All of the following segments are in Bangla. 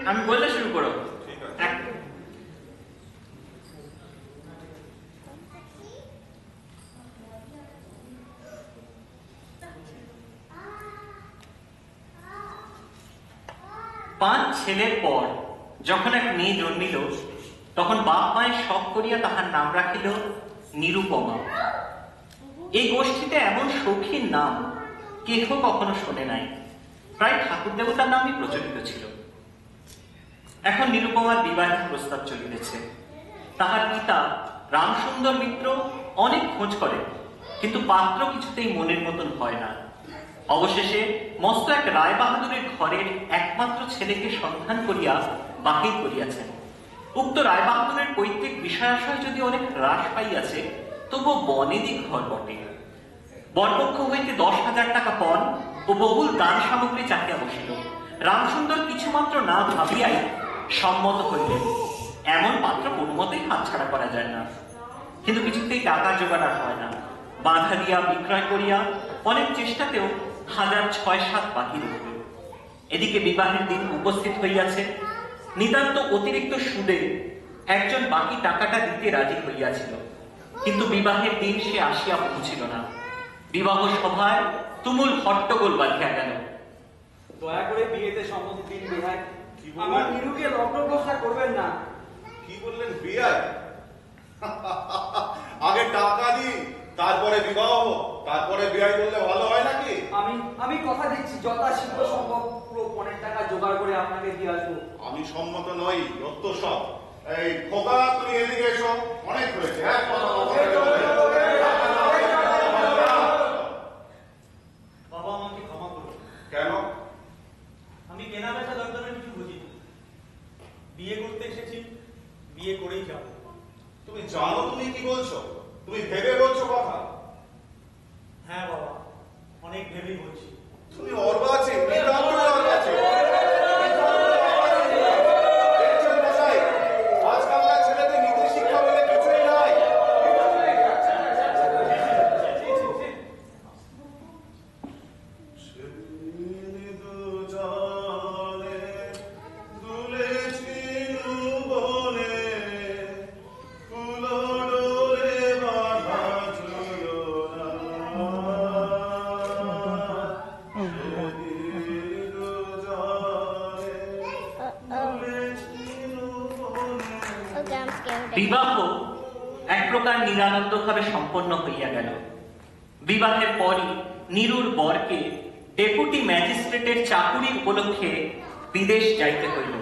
আমি বললে শুরু করো। ঠিক আছে। 5 ছেলের পর যখন এক মেয়ে জন্মিল, তখন বাপ মায়ের শখ করিয়া তাহার নাম রাখিল নিরুপমা। এই গোষ্ঠীতে এমন শৌখিন নাম কেহ কখনো শোনে নাই, প্রায় ঠাকুর দেবতার নামই প্রচলিত ছিল। এখন নিরুপমার বিবাহের প্রস্তাব চলিতেছে। তাহার পিতা রামসুন্দর মিত্র অনেক খোঁজ করে, কিন্তু পাত্র কিছুতেই মনের মতন হয় না। অবশেষে মস্ত এক রায় বাহাদুরের ঘরের একমাত্র ছেলেকে সন্ধান করিয়া বাহির করিয়াছেন। উক্ত রায় বাহাদুরের পৈতৃক বিষয়াশয় যদি অনেক হ্রাস পাইয়াছে, তবু বনেদি ঘর বটে। বরপক্ষ হইতে 10,000 টাকা পণ ও বহুল দান সামগ্রী চাহিয়া বসিল। রামসুন্দর কিছুমাত্র না ভাবিয়াই সম্মত হইলেন। এমন পাত্র কোনো মতেই হাতছাড়া করা যায় না, কিন্তু কিছুতেই টাকা জোগাড় হয় না। বাধা দিয়া বিক্রয় করিয়া অনেক চেষ্টাতেও 6,7 বাকি রইল। এদিকে বিবাহের দিন উপস্থিত হইয়াছে। নিতান্ত অতিরিক্ত সুদে একজন বাকি টাকাটা দিতে রাজি হইয়াছিল, কিন্তু বিবাহের দিন সে আসিয়া পৌঁছিল না। বিবাহ সভায় তুমুল হট্টগোল বাঁধিয়া গেল। দয়া করে বিয়েতে সম্মতি দিন বিহার। আমার নিরুকে লগ্ন ঘোষণা করবেন না। কি বললেন? বিয়ে? আগে টাকা দিই, তারপরে বিবাহ, তারপরে বিয়ে করলে ভালো হয় নাকি? আমি কথা দিচ্ছি, যথাশীঘ্র সম্ভব পুরো 5 টাকা জোগাড় করে আপনাকে দিয়ে আসবো। আমি সম্মত নই, রত্ত সব। এই খোকা, তুমি এদিকে এসো। অনেক হয়েছে। বাবা, আমাকে ক্ষমা করুন। কেন? আমি কেনা বেচা দরদামের কিছু বুঝি না। বিয়ে করতে এসেছি, বিয়ে করেই যাব। তুমি জানো তুমি কি বলছো? তুমি ভেবে বলছো কথা? হ্যাঁ বাবা, অনেক ভেবেই বলছি। তুমি অর্বাচীন, নিতান্ত অর্বাচীন। আজকালকার ছেলেদের নীতি শিক্ষা বলে কিছুই নাই। বিবাহ এক প্রকার নিরানন্দভাবে সম্পন্ন হইয়া গেল। বিবাহের পরই নিরুর বরকে ডেপুটি ম্যাজিস্ট্রেটের চাকুরি উপলক্ষে বিদেশ যাইতে হইল।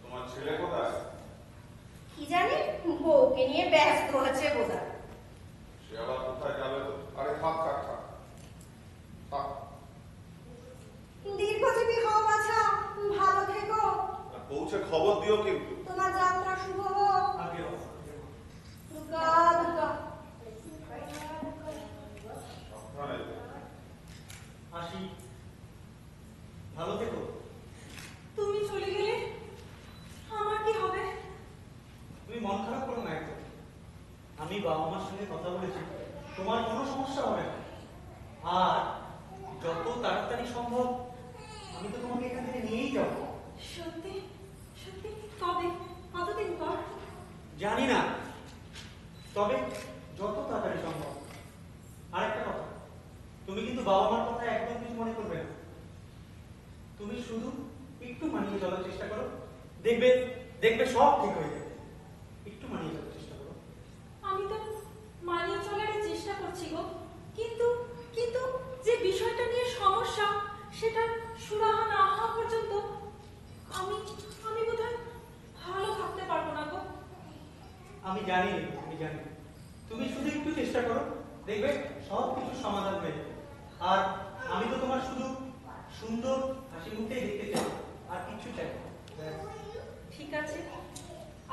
তোমার ছেলে কোথায়? কি জানি, বউকে নিয়ে ব্যস্ত আছে বোধহয়। সে আবার কোথায় যাবে? আরে থাক থাক থাক থাক। দীর্ঘজীবী হও বাছা, ভালো থেকো। পৌঁছে খবর দিও কিন্তু। তোমার যাত্রা শুভ হোক। আগে বাবা। দুর্গা দুর্গা। আসি, ভালো থেকো। তুমি চলে গেলে আমার কি হবে? তুমি মন খারাপ করো না একদম। আমি বাবা মার সঙ্গে কথা বলেছি, তোমার কোনো সমস্যা হবে না। আর যত তাড়াতাড়ি সম্ভব আমি তো তোমাকে এখান থেকে নিয়েই যাব। সত্যি সত্যি? কবে? কতদিন পর? জানি না, তবে যত তাড়াতাড়ি সম্ভব। আর একটা কথা, তুমি কিন্তু বাবা মার কথা একদম কিছু মনে করবে না। তুমি শুধু একটু মানিয়ে চলার চেষ্টা করো, দেখবে দেখবে সব ঠিক হয়ে যাবে। একটু মানিয়ে চলার চেষ্টা করো। আমি তো মানিয়ে চলারই চেষ্টা করছি গো, কিন্তু কিন্তু যে বিষয়টা নিয়ে সমস্যা, সেটা সুরাহা না হওয়া পর্যন্ত আমি আমি বোধহয় ভালো থাকতে পারবো না গো। আমি জানি, আমি জানি। তুমি শুধু একটু চেষ্টা করো, দেখবে সব কিছু সমাধান হয়ে যাবে। আর আমি তো তোমার শুধু সুন্দর হাসি মুখে দেখতে চাই, আর কিছু চাই না। ঠিক আছে,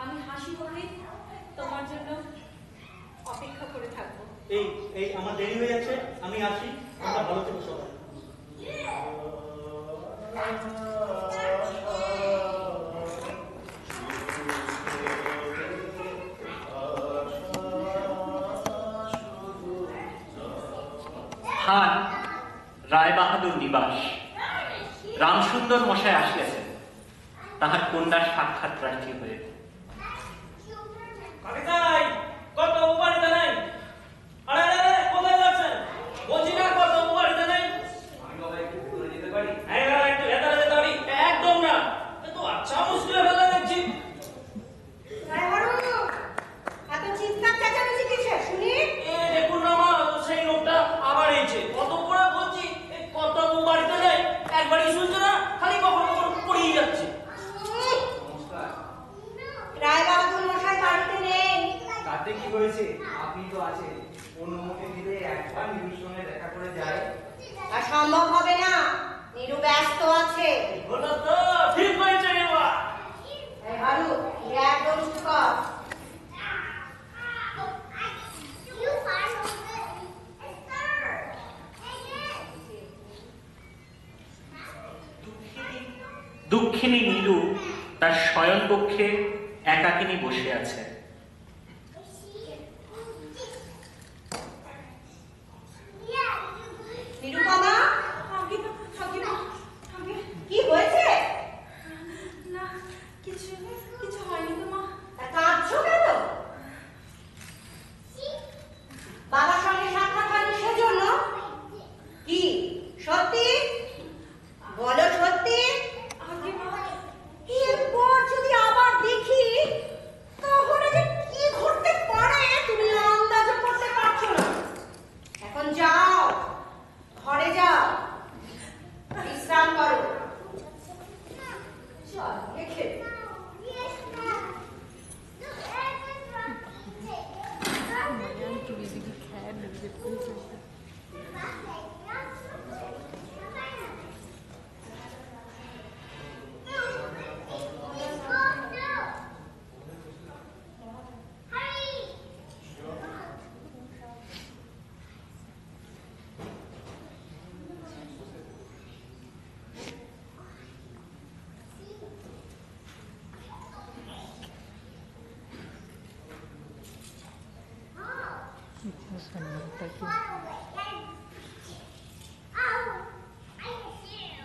আমি হাসি মুখে তোমার জন্য অপেক্ষা করে থাকবো। এই এই আমার দেরি হয়ে যাচ্ছে, আমি আসি। তোমরা ভালো থেকো সবাই। হার রায়বাহাদুর নিবাস রামসুন্দর মশাই আসিয়াছেন তাহার কন্যার সাক্ষাৎ প্রার্থী হয়ে। কাকিতাই কত বাড়িতে নেই? আরে আরে আরে কোথায় যাচ্ছেন? বলছি না কত বাড়িতে নেই? আমি বাবা একটু দূরে যেতে পারি? হ্যাঁ বাবা একটু ভেতরে যেতে পারি? একদম না, এ তো আচ্ছা মুশকিলে ফেলে দেখছি। এত চিৎকার চেঁচামেচি কিসের শুনি? এ দেখুন না মা, সেই লোকটা আবার এসেছে। কত করে বলছি কত বাড়িতে নেই, একবারই শুনছে না, খালি কখনো কখনো পড়েই যাচ্ছে। রায়বাহাদুর মশাই বাড়িতে নেই। তাতে কি হয়েছে? আপনি তো আছেন, অনুমতি দিলে একবার নীরুর সঙ্গে দেখা করে যায়। তা সম্ভব হবে না, নীরু ব্যস্ত আছে। হলো তো, ঠিক হয়েছে রে মা। এই হারু, তুই একদম চুপ কর। দুঃখিনী নীলু তার শয়নকক্ষে একাকিনী বসে আছে। নিরুপমা, কি হয়েছে? না, কিছু কিছু হয়নি তো মা। তা কাঁদছো কেন? বাবার সঙ্গে সাক্ষাৎ হয়নি সেজন্য? কি সত্যি বলো, সত্যি? আগে মা, এরপর যদি আবার দেখি তাহলে যে কি ঘটতে পারে তুমি আন্দাজও করতে পারছো না। এখন যাও, ঘরে যাও, বিশ্রাম করো। চল রেখে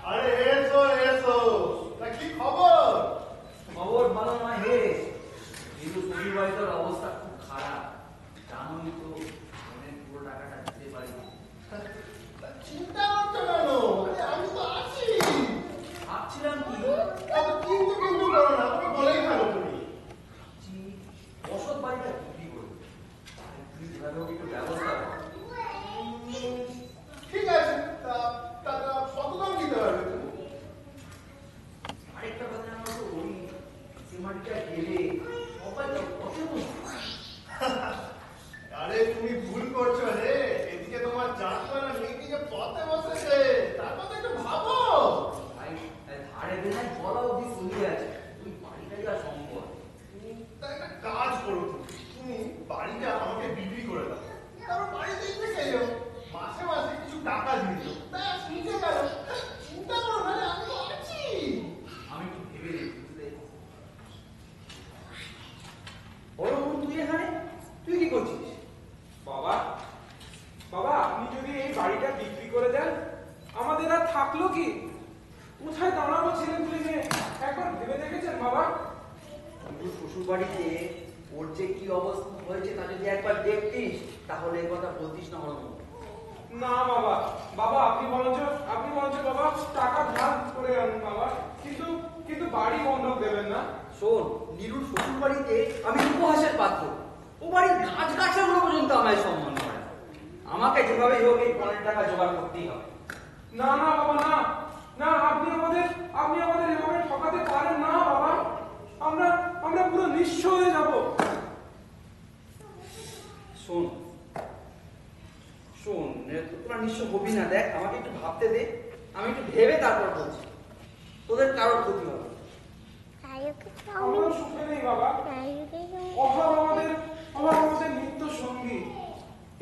আরে এসো এসো, তা কি খবর? খবর ভালো নয় হে, কিন্তু শ্বশুর বাড়িটার অবস্থা খুব খারাপ। জানোই তো, অনেক পুরো টাকাটা দিতে পারি না। চিন্তা করছো কেন? আরে আমি তো আছি। ভাবছিলাম কি, এত কিন্তু করো না, তুমি বলেই ভালো তুমি। ভাবছি বসত বাড়িটা বিক্রি করবো। তুই যেভাবে হোক একটু ব্যবস্থা কর। ঠিক আছে, তা টাকা কত দাম দিতে পারবে তুমি? আরেকটা কথা আমার তো ওই সিমাটিটা গেলে সবাই তো পছন্দ করে। আরে তুমি ভুল করছো রে, এদিকে তোমার জাতমানা মেয়েটিকে পথে বসেছে, তার কথা একটু ভাবো। ভাই ধারে বেলায় বলা অবধি চলে আছে, তুই বাড়িটাই আর সম্ভব। তা একটা কাজ করো, তুমি বাড়িটা আমাকে বিক্রি করে দাও, তারপর বাড়ি দেখতে চাইও, মাসে মাসে কিছু টাকা দিয়ে দাও, ব্যাস নিচে গেল। চিন্তা করো না রে, আমি তো আছি। আমি একটু ভেবে দেখি, বুঝলে? বড় বোন, তুই এখানে? তুই কি করছিস? বাবা, বাবা আপনি যদি এই বাড়িটা বিক্রি করে দেন আমাদের আর থাকলো কি? কোথায় দাঁড়াবো ছেলেগুলি নিয়ে একবার ভেবে দেখেছেন বাবা? কিন্তু শ্বশুর বাড়িতে ওর যে কি অবস্থা হয়েছে তা যদি একবার দেখতিস তাহলে এই কথা বলতিস না হলো। না বাবা, বাবা আপনি বরঞ্চ বাবা টাকা ধার করে আনুন বাবা, কিন্তু কিন্তু বাড়ি বন্ধক দেবেন না। শোন, নীরুর শ্বশুর বাড়িতে আমি উপহাসের পাত্র। ও বাড়ির গাছ গাছাগুলো পর্যন্ত আমায় সম্মান করে। আমাকে যেভাবে হোক এই 5 টাকা জোগাড় করতেই হবে। না না বাবা, না না, আপনি আমাদের এভাবে ঠকাতে পারেন না বাবা। আমরা পুরো নিঃস্ব হয়ে যাব। শোন শোন, তোরা নিঃস্ব হবি না। দেখ, আমাকে একটু ভাবতে দে, আমি একটু ভেবে তারপর বলছি। তোদের কারোর ক্ষতি হবে। আমরা সুখে নেই বাবা, অভাব আমাদের নিত্য সঙ্গী।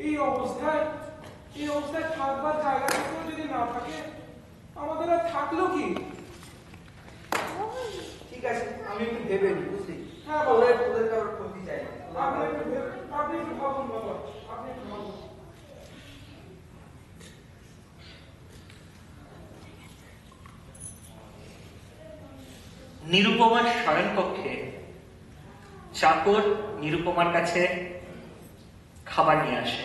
এই অবস্থায় থাকবার জায়গাটুকু যদি না থাকে আমাদের আর থাকলো কি? ঠিক আছে, আমি একটু ভেবে নিই, বুঝলি? হ্যাঁ বাবা। তোদের কারোর ক্ষতি চাই না। আপনি একটু ভাবুন বাবা, আপনি একটু ভাবুন। নিরুপমার শয়নকক্ষে চাকর নিরুপমার কাছে খাবার নিয়ে আসে।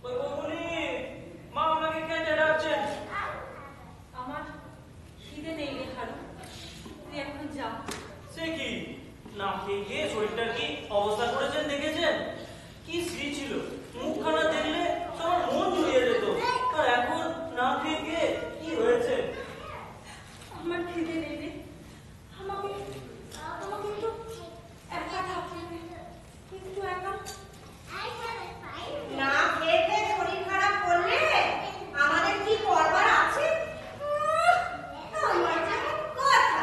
ওই বৌমনি, মা আপনাকে খেতে ডাকছেন। আমার খিদে নেই রে হারু, তুই এখন যা। সে কি, না খেয়ে গিয়ে শরীরটার কি অবস্থা করেছেন দেখেছেন? কি শ্রী ছিল, মুখখানা দেখলে সবার মন জুড়িয়ে যেত। আর এখন না খেয়ে গিয়ে কি হয়েছে? আমার খিদে নেই রে, আমাকে আমাকে একটু একা থাকতে দে, একটু একা। না খেয়ে খেয়ে শরীর খারাপ করলে আমাদের কি করবার আছে? আমার যেমন কথা,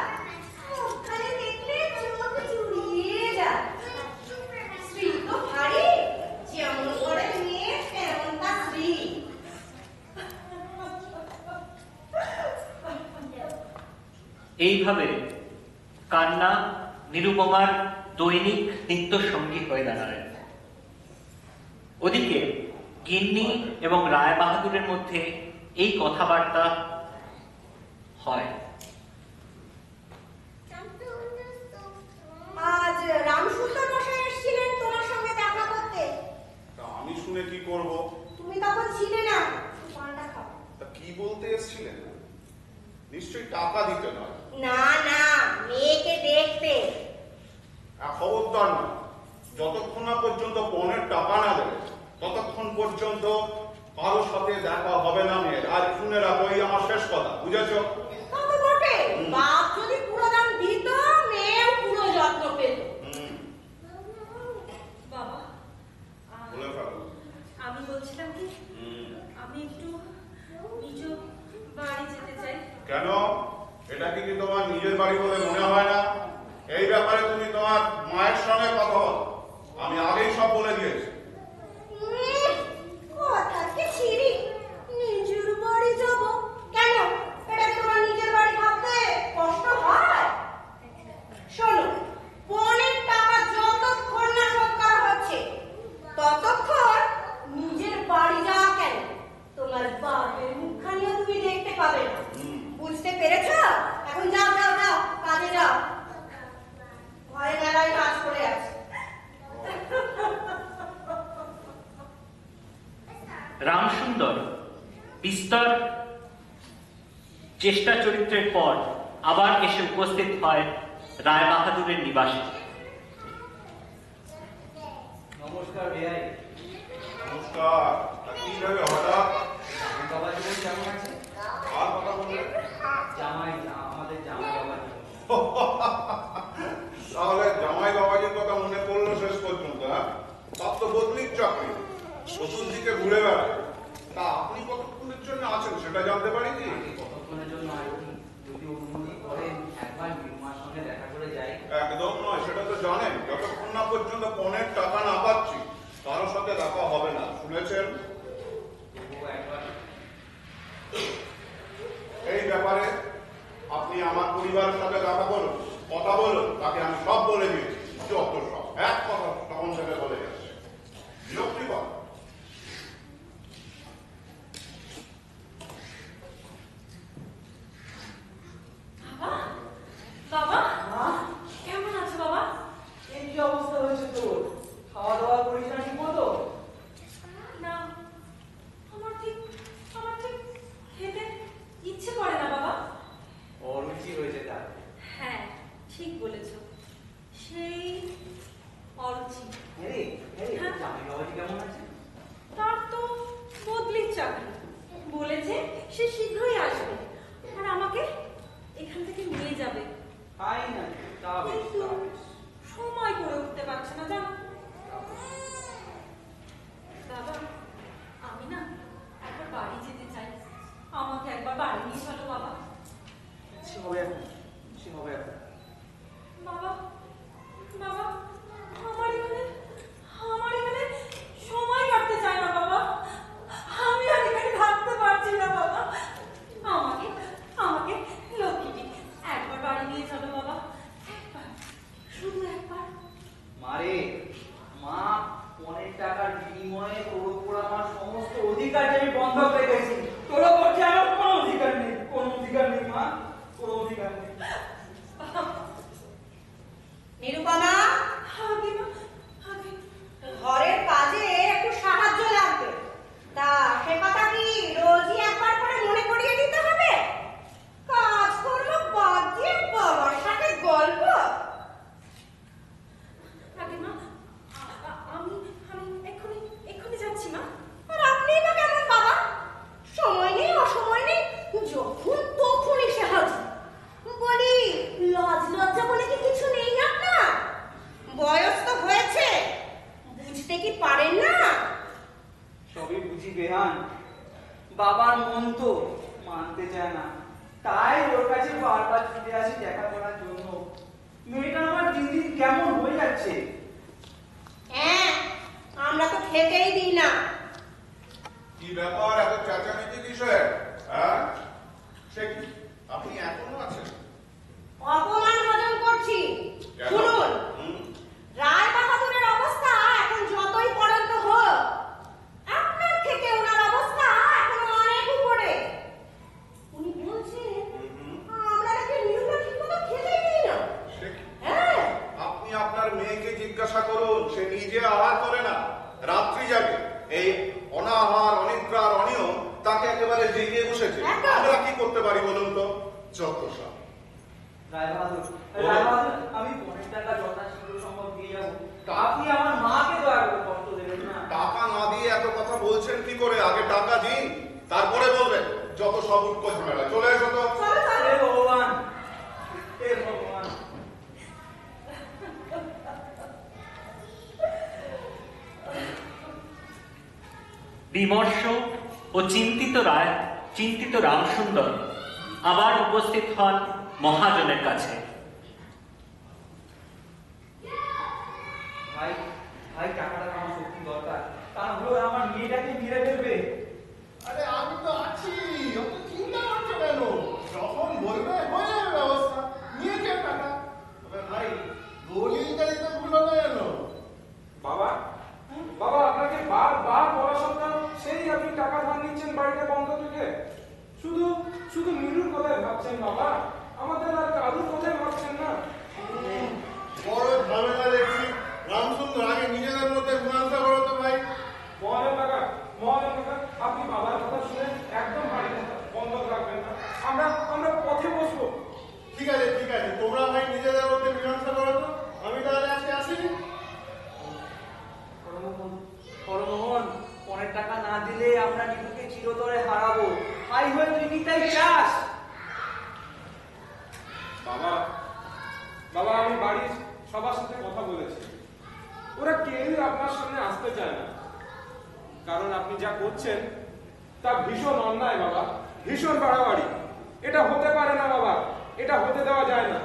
মুখখানি দেখলে চোখ জুড়িয়ে যায়। স্ত্রী তো ভারী, যেমন করে মেয়ে তেমন তার স্ত্রী। এইভাবে কান্না নিরুপমার দৈনিক নিত্য সঙ্গী হয়ে দাঁড়ায়। ওদিকে গিন্নি এবং রায় বাহাদুরের মধ্যে এই কথাবার্তা হয়। আজ রামসুন্দর মশাই এসেছিলেন তোমার সঙ্গে দেখা করতে। তা আমি শুনে কি করব? তুমি তখন ছিলে না। পানটা খাও। তা কি বলতে এসেছিলেন? নিশ্চয়ই টাকা দিতে নয়। না না, মেয়েকে দেখতে। খবরদার না, যতক্ষণ না পর্যন্ত পণের টাকা না দেবে ততক্ষণ পর্যন্ত কারোর সাথে দেখা হবে না মেয়ের। আর শুনে রাখো, এই আমার শেষ কথা, বুঝেছো? তা তো বটে, বাপ যদি পুরো দাম দিত, মেয়েও পুরো যত্ন পেত। বাবা, বলে ফেলো। আমি বলছিলাম কি, আমি একটু নিজ বাড়ি যেতে চাই। কেন? এটা কি তোমার নিজের বাড়ি বলে মনে হয় না? এই ব্যাপারে তুমি তোমার মায়ের সঙ্গে কথা বলো। আমি আগেই সব বলে দিয়েছি। কথা কি ছিরি, নিজের বাড়ি যাব? কেন, এটা কি তোমার নিজের বাড়ি ভাবতে কষ্ট হয়? শোনো, পণের টাকা যতক্ষণ না শোধ করা হচ্ছে ততক্ষণ নিজের বাড়ি যাওয়া কেন? তোমার বাপের মুখখানিও তুমি দেখতে পাবে না। বুঝতে পেরেছো? এখন যাও যাও যাও, কাজে যাও। ঘরে মেলায় কাজ করে আছে। রামসুন্দর বিস্তর চেষ্টা চরিত্রের পর আবার এসে উপস্থিত হয় রায় বাহাদুরের নিবাসে। নমস্কার বেয়াই। নমস্কার। কি হবে হঠাৎ? বাবা জীবন কেমন আছে? আর কথা বললে? জামাই, আমাদের জামাই বাবা জীবন। তাহলে জামাই বাবাজির কথা মনে পড়লো শেষ পর্যন্ত? হ্যাঁ, তার তো বদলির চাকরি, চতুর্দিকে ঘুরে বেড়ায়। তা আপনি কতক্ষণের জন্য আছেন সেটা জানতে পারি কি? কতক্ষণের জন্য আছি, যদি অনুমতি করেন একবার নিরুমার সঙ্গে দেখা করে যাই। একদম নয়, সেটা তো জানেন। যতক্ষণ না পর্যন্ত পণের টাকা না পাচ্ছি কারোর সাথে দেখা হবে না, শুনেছেন? তবুও একবার এই ব্যাপারে আপনি আমার পরিবারের সাথে দেখা করুন, কথা বলুন, তাকে আমি সব বলে দিয়েছি। যত সব এক কথা তখন থেকে বলে যাচ্ছে, বিরক্তিকর। বাবা, বাবা, কেমন আছো বাবা? এই কি অবস্থা হয়েছে তোর? খাওয়া দাওয়া করিস না ঠিক মতো? না, বাবার মন তো মানতে চায় না, তাই ওর কাছে বারবার ছুটে আসি দেখা করার জন্য। মেয়েটা আমার দিন দিন কেমন হয়ে যাচ্ছে। হ্যাঁ, আমরা তো খেতেই দিই না। কি ব্যাপার, এত চেঁচামেচি কিসের? হ্যাঁ, সে কি আপনি এখনো আছেন? অপমান হজম করছি। কেন? শুনুন, হুম? রায় বাহাদুরের অবস্থা এখন যতই পড়ন্ত হোক, আপনার থেকে ওনার অবস্থা এখনো অনেক উপরে। উনি বলছেন আমরা নাকি নিরুপা ঠিকমতো খেতেই দিই না। সে কি? হ্যাঁ, আপনি আপনার মেয়েকে জিজ্ঞাসা করুন, সে নিজে আহার করে না, রাত্রি জাগে। এই অনাহার, অনিদ্রার অনিয়ম তাকে একেবারে জেগে বসেছে। একদম। আমরা কি করতে পারি বলুন তো? যত সব। রায়বাহাদুর, রায়বাহাদুর, আমি 5 টাকা যথাশীঘ্র সম্ভব দিয়ে যাবো। আপনি আমার মাকে দয়া করে কষ্ট দেবেন না। টাকা না দিয়ে এত কথা বলছেন কি করে? আগে টাকা দিন, তারপরে বলবেন। যত সব উটকো ঝামেলা। চলে এসো তো। চলো চলো। হে ভগবান, হে ভগবান। বিমর্ষ ও চিন্তিত রামসুন্দর আবার উপস্থিত হন মহাজনের কাছে। ভাই, ভাই, টাকাটা আমার সত্যি দরকার, তা হলো আমার মেয়েটাকে মেরে ফেলবে। আরে আমি তো আছি, অত চিন্তা করছো কেন? যখন বলবে হয়ে যাবে ব্যবস্থা। নিয়ে যাও টাকা। তবে ভাই, দলিলটা দিতে ভুলো না যেন। বাবা, বাবা, আপনাকে বারবার বলা সত্ত্বেও সেই আপনি টাকা ধার নিচ্ছেন বাড়িটা বন্ধ থেকে। শুধু শুধু মিরুর কথাই ভাবছেন বাবা, আমাদের আর কারুর কথাই ভাবছেন না। বড় ঝামেলা দেখছি। রামসুন্দর, আগে নিজেদের মধ্যে মীমাংসা করো তো ভাই। মহাজন কাকা, আপনি বাবার কথা শুনে একদম বাড়িটা বন্ধ রাখবেন না। আমরা পথে বসবো। ঠিক আছে, ঠিক আছে, তোমরা ভাই নিজেদের মধ্যে মীমাংসা করো তো। আমি তাহলে আজকে আসি। হরমোহন, 5 টাকা না দিলে আমরা নিপুকে চিরতরে হারাবো। হাই হয়ে তুই নিতাই চাস? বাবা, বাবা, আমি বাড়ির সবার সাথে কথা বলেছি। ওরা কেউই আপনার সামনে আসতে চায় না, কারণ আপনি যা করছেন তা ভীষণ অন্যায় বাবা, ভীষণ বাড়াবাড়ি। এটা হতে পারে না বাবা, এটা হতে দেওয়া যায় না।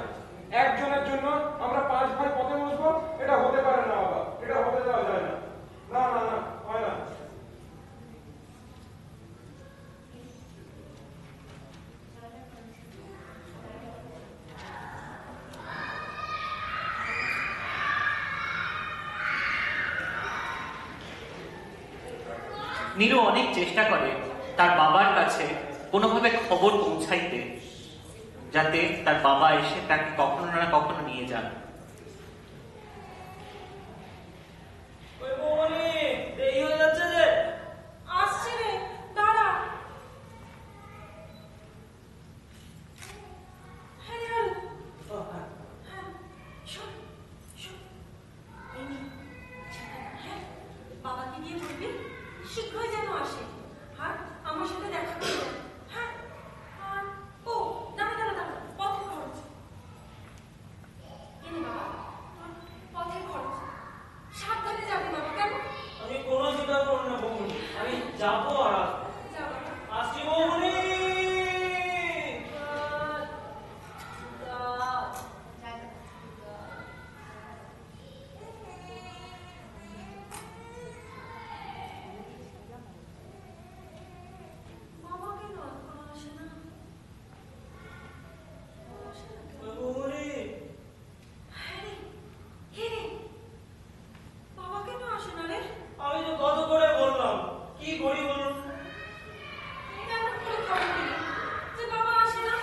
একজনের জন্য আমরা 5 ভাই পথে বসবো, এটা হতে পারে না বাবা, এটা হতে দেওয়া যায় না। না না না, হয় না। নীরু অনেক চেষ্টা করে তার বাবার কাছে কোনোভাবে খবর পৌঁছাইতে, যাতে তার বাবা এসে তাকে কখনো না কখনো নিয়ে যান। ওই বৌমনি, দেরি হয়ে যাচ্ছে যে। আসছে রে, দাঁড়া। হ্যাঁ রে, হ্যালো। হ্যাঁ, শোন, শোন। এই নে, হ্যাঁ, বাবাকে গিয়ে বলবি শীঘ্রই যেন আসে আর আমার সাথে দেখা করবে। হ্যাঁ, আর ও দাঁড়া দাঁড়া দাঁড়া, পথের খরচ। এই নে বাবা, তোর পথের খরচ। সাবধানে যাবে বাবা, কেমন? আমি কোনো চিন্তা করব না বৌমনি, আমি যাবো আর আসবো। যা বাবা। আসছি বৌমনি। বাবা কেন এখন আসে না? আসে না কেন? ওই বৌমনি, হ্যাঁ রে, হ্যাঁ রে, বাবা কেন আসে না রে? আমি তো কত করে বললাম, কি করি বলুন? কেমন করে খবর দিলি যে বাবা আসে না?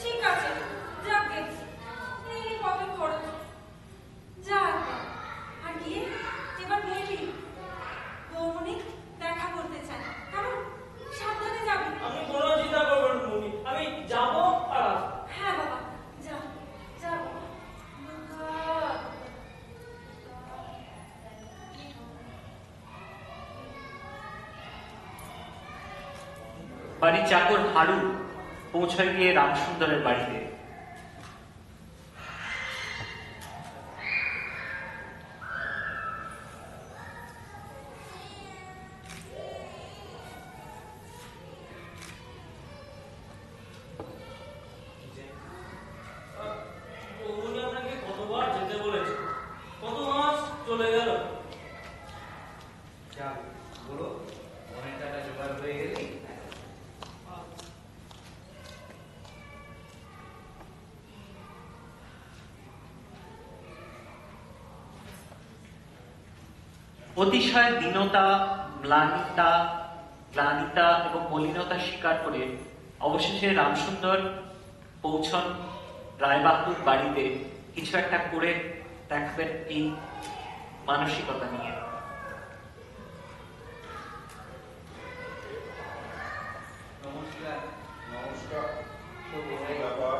ঠিক আছে, যাকে এই নে পথের খরচ। যা একবার। আর গিয়ে এবার বলবি বৌমনি দেখা করতে চায়, কেমন? সাবধানে যাবি। আমি কোনো চিন্তা করবো না বৌমনি, আমি যাবো আর আসবো। হ্যাঁ বাবা, যা, যা বাবা। বাবা। বাড়ির চাকর হারু পৌঁছায় গিয়ে রামসুন্দরের বাড়িতে। চলে গেল। যাক, বলো অনেক টাকা জোগাড় হয়ে গেলে অতিশয় দীনতা, গ্লানিতা এবং মলিনতা স্বীকার করে অবশেষে রামসুন্দর পৌঁছন রায়বাহাদুর বাড়িতে কিছু একটা করে দেখবেন এই মানসিকতা নিয়ে। নমস্কার। নমস্কার। তো ব্যাপার?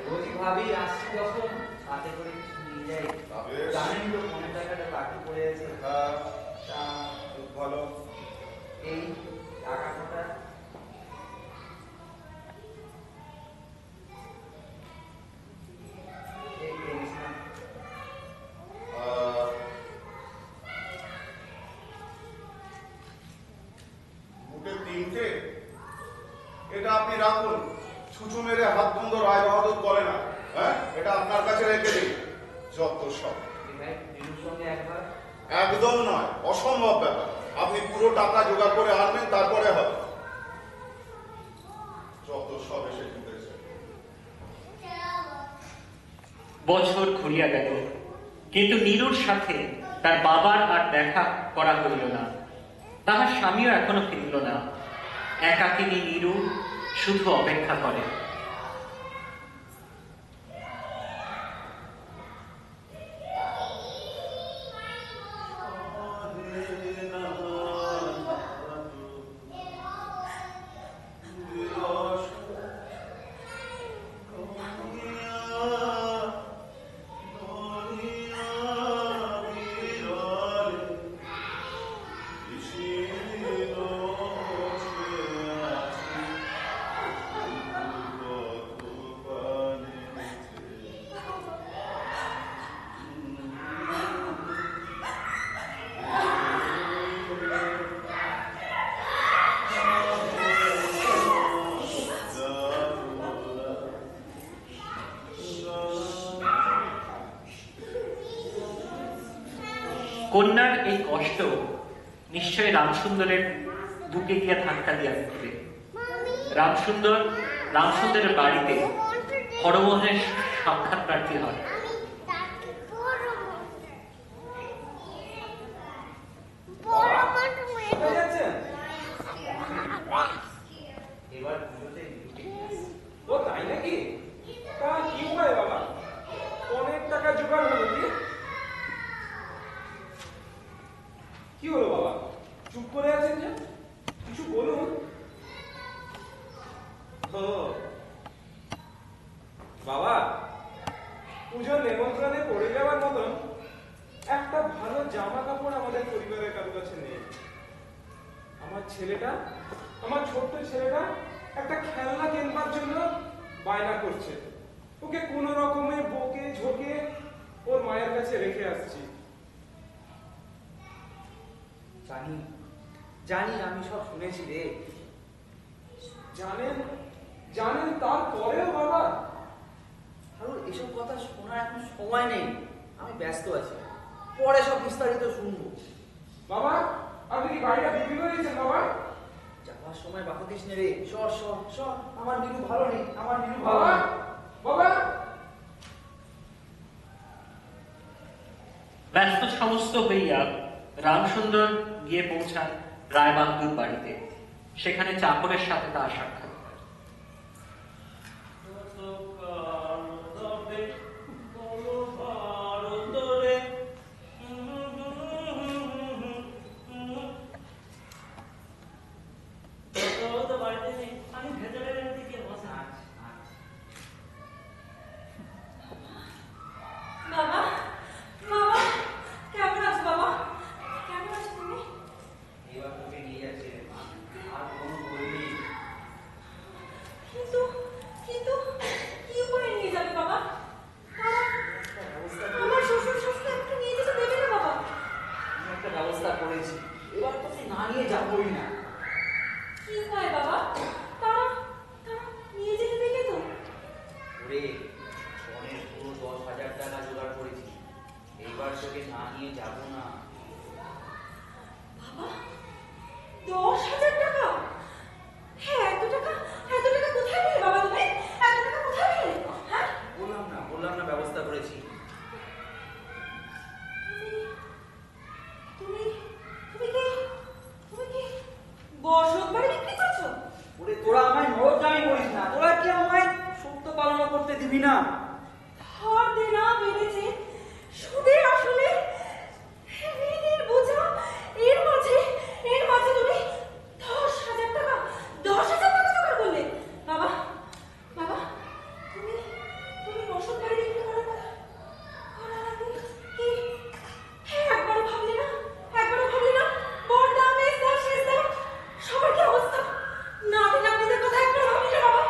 রোজই ভাবি আসছি যখন সাথে করে কিছু নিয়ে যাই। বেশ। জানেন তো অনেক টাকাটা বাকি পড়ে আছে। হ্যাঁ, তা খুব ভালো। এই টাকা কটা এই জিনিস না। বুকে তিনটে, এটা আপনি রাখুন। ছুঁচু মেরে হাত বন্ধ রায় বাহাদুর করে না। হ্যাঁ, এটা আপনার কাছে রেখে দিন। যত সব। ভাই বিনুর সঙ্গে একবার একদম নয়, অসম্ভব ব্যাপার। আপনি পুরো টাকা জোগাড় করে আনবেন, তারপরে হবে। যত সব এসে ঢুকেছে। বছর ঘুরিয়া গেল, কিন্তু নীরুর সাথে তার বাবার আর দেখা করা হইল না। তাহার স্বামীও এখনো ফিরল না। একাকিনী নীরু শুধু অপেক্ষা করে। কন্যার এই কষ্ট নিশ্চয় রামসুন্দরের বুকে গিয়া ধাক্কা দিয়া উঠবে। রামসুন্দরের বাড়িতে হরমোহনের সাক্ষাৎ প্রার্থী হয়। কোথায় যাচ্ছেন? এবার পুজোতে ও তাই নাকি? তা কি উপায় বাবা? অনেক টাকা জোগাড় হলো কি? কি হলো বাবা? চুপ করে আছেন যে? কিছু বলুন। ও বাবা, পুজোর নেমন্ত্রণে পড়ে যাওয়ার মতন একটা ভালো জামা কাপড় আমাদের পরিবারের কারো কাছে নেই। আমার ছোট্ট ছেলেটা একটা খেলনা কেনবার জন্য বায়না করছে। ওকে কোনো রকমে বকে ঝোঁকে ওর মায়ের কাছে রেখে আসছি। জানি আমি সব শুনেছি রে। জানেন তারপরেও বাবা? আর এসব কথা শোনার এখন সময় নেই, আমি ব্যস্ত আছি। পরে সব বিস্তারিত শুনবো। বাবা, আপনি কি গাড়িটা বিক্রি করে দিয়েছেন বাবা? যাওয়ার সময় বাবা কৃষ্ণ রে, সর সর সর, আমার নীলু ভালো নেই, আমার নীলু ভালো বাবা, নেই। বাবা। ব্যস্ত সমস্ত হইয়া রামসুন্দর গিয়ে পৌঁছান রায়বাহাদুর বাড়িতে। সেখানে চাকরের সাথে তার সাক্ষাৎ হয়। আমি ভেতরের দিকে বসে বাবা, বাবা, কেমন আছো বাবা? কেমন আছো তুমি? এবার তোকে নিয়ে যাচ্ছে আর কোনো বলবি? কিন্তু কিন্তু কি করে নিয়ে যাবে বাবা? আমার শ্বশুর শাশুড়ি একটু নিয়ে যেতে দেবে না বাবা? আমি একটা ব্যবস্থা করেছি, এবার তোকে না নিয়ে যাবোই না। কি হয় বাবা? তারা নিয়ে যেতে দেবে তো? ওরে অনেক পুরো 10,000 টাকা জোগাড় করেছি, এইবার তোকে না নিয়ে নিয়ে যাব না। বাবা, 10,000 টাকা? হ্যাঁ, এত টাকা কোথায় পেলে বাবা তুমি? এত টাকা কোথায় পেলে? হ্যাঁ, বললাম না ব্যবস্থা করেছি। তুমি কি বসত বাড়ি বিক্রি করছো? ওরে তোরা আমায় নরকগামী বলিস না, তোরা কি আমায় সত্য পালন করতে দিবি না? হার দেনা বেড়েছে, সুদের আসলে ঋণের বোঝা, এর মাঝে তুমি 10,000 টাকা জোগাড় করলে। বাবা, তুমি বসত বাড়ি বিক্রি করার আগে কি একবারও ভাবলে না? বড় দাম, বেশ দাম, শেষ দাম, সবার কি অবস্থা? নাতিদের কথা একবার ভাবলে না বাবা?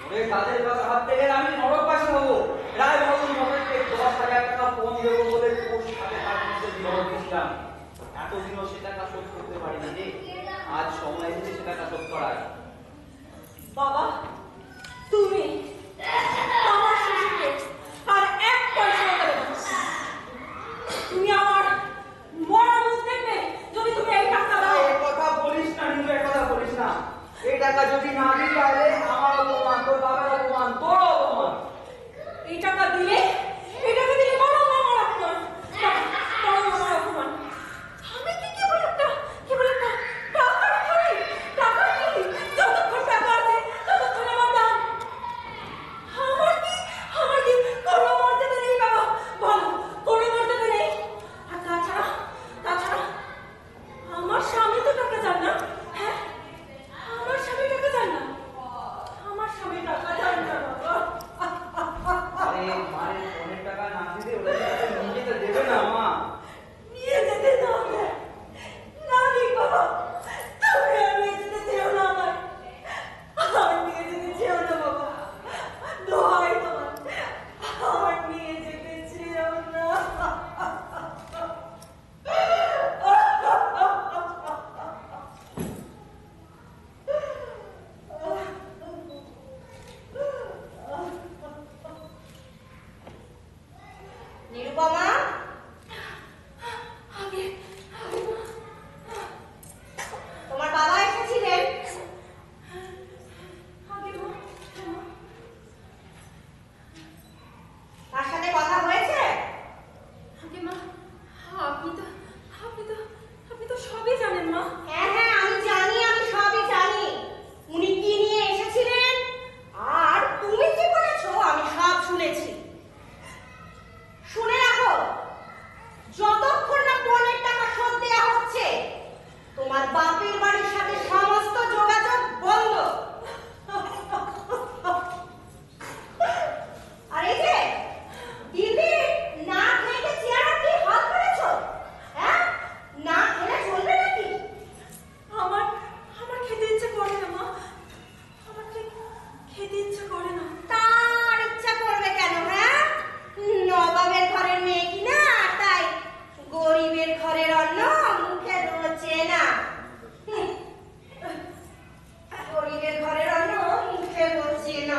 ওরে তাদের কথা ভাবতে গেলে আমি নরকবাসী হবো। রায় বাহাদুর মহারাজকে 10,000 টাকা ফোন দেবো বলে ওর সাথে তার মধ্যে বিরোধ দিয়েছিলাম। এতদিনও সে টাকা শোধ করতে পারিনি রে, আজ সময় এসেছে সে টাকা শোধ করার। বাবা, তুমি আমার শ্বশুরকে আর এক পয়সাও দেবে না। তুমি আমার মরা মুখ দেখবে যদি তুমি এই টাকা দাও। এই কথা বলিস না, নিজের কথা বলিস না। এই টাকা যদি না দিই তাহলে আমার অপমান, তোর বাবার অপমান, তোর অপমান। এই টাকা দিলে বড় আমার অপমান। আমি কি কেবল একটা টাকার খালি যতক্ষণ টাকা আছে ততক্ষণ আমার দাম। আমার কি কোনো মর্যাদা নেই বাবা? বলো, কোনো মর্যাদা নেই? আর তাছাড়া আমার স্বামী তো টাকা চান না। হ্যাঁ, আমার স্বামী টাকা চান না বাবা। আরে মায়ের ফোনের টাকা না দিলে ওরা নিয়ে যেতে দেবে না মা। নিয়ে যেতে না দিক বাবা, তুমি আর নিয়ে যেতে চেও না আমার নিয়ে যেতে চেও না বাবা, দোহাই তোমার, আমার নিয়ে যেতে চেও না। নিরুপমা, তোমার বাবা এসেছিলেন? তার সাথে কথা হয়েছে? আপনি তো সবই জানেন মা। হ্যাঁ, আমি জানি, আমি সবই জানি। উনি কি নিয়ে এসেছিলেন আর তুমি কি বলেছো আমি সব শুনেছি। শুনে রাখো, যতক্ষণ না পণের টাকা শোধ দেওয়া হচ্ছে তোমার বাপের বাড়ির সাথে সমস্ত যোগাযোগ বন্ধ। আর এই যে দিদি না খেয়ে চেয়ার কি হাত করেছো? হ্যাঁ, না খেলে চলবে নাকি? আমার খেতে ইচ্ছে করে না মা, আমার খেতে ইচ্ছে করে না। তার ইচ্ছা করবে কেন? হ্যাঁ, নবাবের ঘরের মেয়ে কি না, তাই গরিবের ঘরের অন্ন মুখে রোচে না। গরিবের ঘরের অন্ন মুখে রোচে না।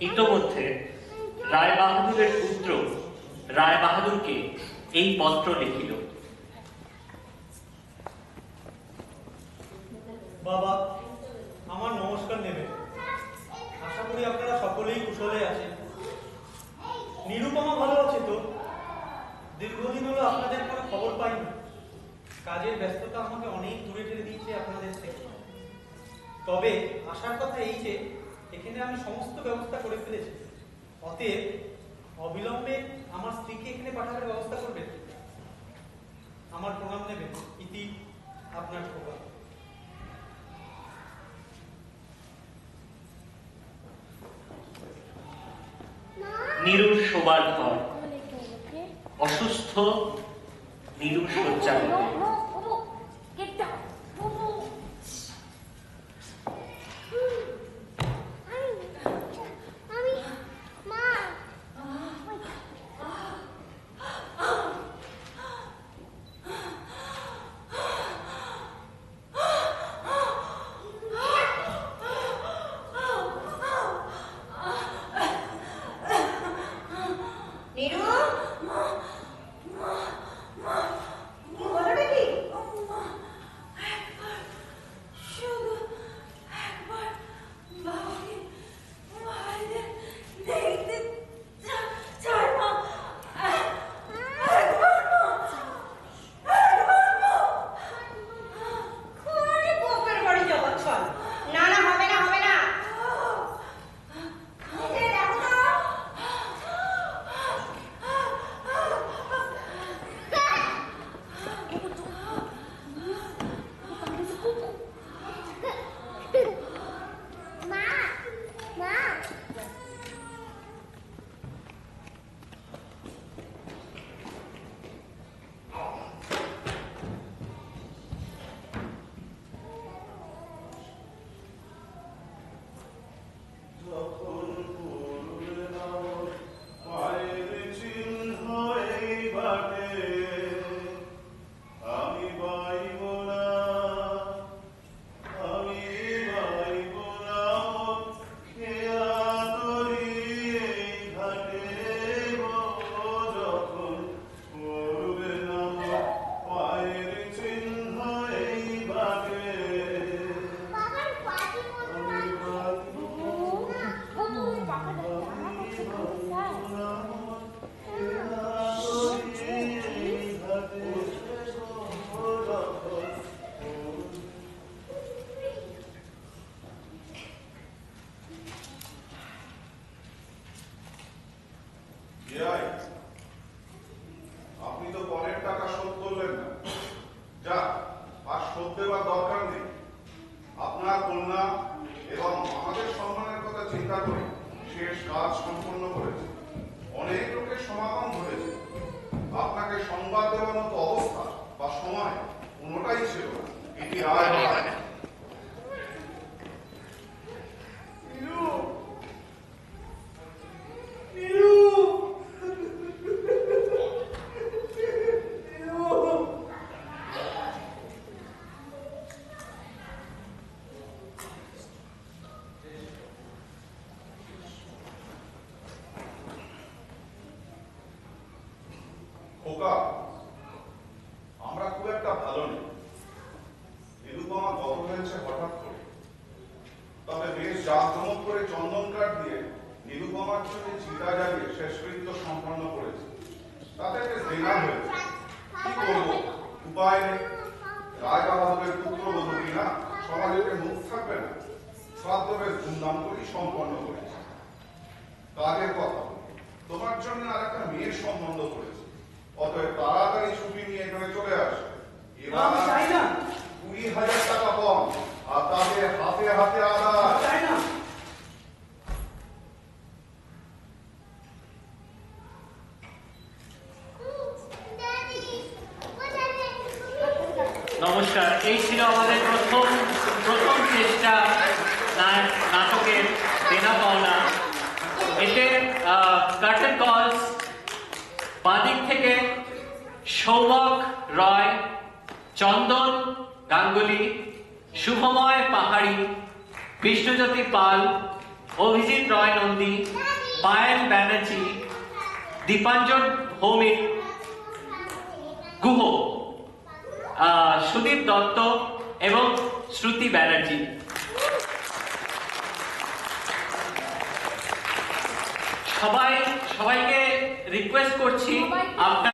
ইতোমধ্যে রায় বাহাদুরের পুত্র রায় বাহাদুরকে এই পত্র লিখিল। বাবা, আমার নমস্কার নেবেন। আশা করি আপনারা সকলেই কুশলে আছেন। নিরুপমা ভালো আছে তো? দীর্ঘদিন হলো আপনাদের কোনো খবর পাইনি। কাজের ব্যস্ততা আমাকে অনেক দূরে ঠেলে দিয়েছে আপনাদের থেকে। তবে আসার কথা এই যে এখানে আমি সমস্ত ব্যবস্থা করে ফেলেছি। অতএব অবিলম্বে আমার স্ত্রীকে এখানে পাঠানোর ব্যবস্থা করবেন। আমার প্রণাম নেবেন। ইতি আপনার খোকা। নীরুর শোবার ঘর, অসুস্থ নীরু শয্যায়। নিরু, কি হলো নাকি? শুধু একবার বাবাকে ভাইদের দেখতে চাই মা। একবার মা। খুবই বাপের বাড়ি যাওয়া চল। না না, হবে না, হবে না। এই যে দেখো তো। যখন পড়বে না পায়ের চিহ্ন এই বাটে, আমি বাইব না, আমি বাইব না খেয়া তরি এই ঘাটে গো। যখন পড়বে না পায়ের চিহ্ন এই বাটে, আমি বাইব আপনি তো পরের টাকা শোধ করলেন না। যা, আর শোধ দেওয়ার দরকার নেই। আপনার কন্যা এবং আমাদের সম্মানের কথা চিন্তা করে শেষ কাজ সম্পন্ন করেছে। অনেক লোকের সমাগম ঘটেছে। আপনাকে সংবাদ দেওয়ার মতো অবস্থা বা সময় কোনোটাই ছিল না। এটি রায় বাহাদুর। খোকা, আমরা খুব একটা ভালো নেই। নিরুপমা গত হয়েছে হঠাৎ করে। তবে বেশ জাঁকজমক করে চন্দন কাঠ দিয়ে নিরুপমার জন্য চিতা জ্বালিয়ে শেষকৃত্য সম্পন্ন করেছে। তাতে বেশ দেনা হয়েছে। কি করবো, উপায় নেই। রায় বাহাদুরের পুত্রবধূ কিনা সমাজে মুখ থাকবে না। শ্রাদ্ধ বেশ ধুমধাম করেই সম্পন্ন করেছে। কাজের কথা, তোমার জন্য আর একটা মেয়ের সম্বন্ধ করেছে। অতএব তাড়াতাড়ি ছুটি নিয়ে এখানে চলে আসে। আমি চাই না। 20,000 টাকা কম, আর তাদের হাতে হাতে আদায়। চাই না। নমস্কার। এই ছিল আমাদের প্রথম চেষ্টা নাটকের দেনা পাওনা। এতে কার্টেন কলস বাদিক থেকে সৌমক রয়, চন্দন গাঙ্গুলি, শুভময় পাহাড়ি, বিষ্ণুজ্যোতি পাল, অভিজিৎ রয় নন্দী, পায়েল ব্যানার্জি, দীপাঞ্জন ভৌমিক গুহ, সুদীপ দত্ত এবং শ্রুতি ব্যানার্জি। সবাইকে রিকোয়েস্ট করছি আপনার